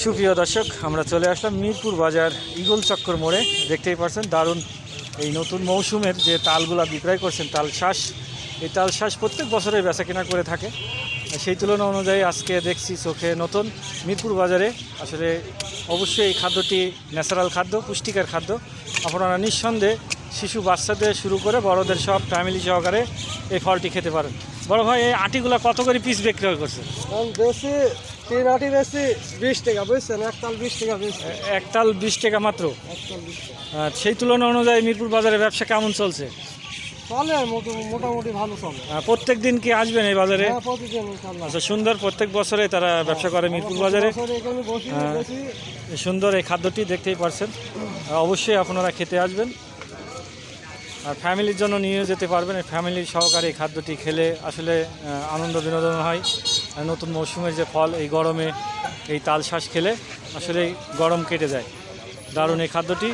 সুপ্রিয় দর্শক, আমরা চলে আসলাম মিরপুর বাজার ঈগল চক্কর মোড়ে। দেখতেই পাচ্ছেন দারুণ এই নতুন মৌসুমের যে তালগুলা বিক্রয় করছেন, তাল শ্বাস। এই তাল শ্বাস প্রত্যেক বছরে বেচা কেনা করে থাকে। সেই তুলনা অনুযায়ী আজকে দেখছি চোখে নতুন মিরপুর বাজারে। আসলে অবশ্যই এই খাদ্যটি ন্যাচারাল খাদ্য, পুষ্টিকর খাদ্য। আপনারা নিঃসন্দেহে শিশু বাচ্চাদের শুরু করে বড়দের সব ফ্যামিলি সহকারে এই ফলটি খেতে পারেন। বড় ভাই, এই আটিগুলা কত করে পিস বিক্রয় করছে? বেশি 3 আটি বেশি 20 টাকা, বুঝছেন? একতাল 20 টাকা বেশি। একতাল 20 টাকা মাত্র। একতাল 20 টাকা। সেই তুলনা অনুযায়ী মিরপুর বাজারে ব্যবসা কেমন চলছে? চলে, মোটামুটি ভালো চলে। প্রত্যেক দিন কি আসবেন এই বাজারে? হ্যাঁ, প্রতিদিন ইনশাআল্লাহ। আচ্ছা, সুন্দর। প্রত্যেক বছরে তারা ব্যবসা করে মিরপুর বাজারে। বছরে এখানে বসি বেশি। সুন্দর এই খাদ্যটি দেখতেই পারছেন। অবশ্যই আপনারা খেতে আসবেন আর ফ্যামিলির জন্য নিয়ে যেতে পারবেন। এই ফ্যামিলি সহকারে এই খাদ্যটি খেলে আসলে আনন্দ বিনোদন হয়। নতুন মৌসুমের যে ফল, এই গরমে এই তাল শ্বাস খেলে আসলে গরম কেটে যায়। দারুণ এই খাদ্যটি।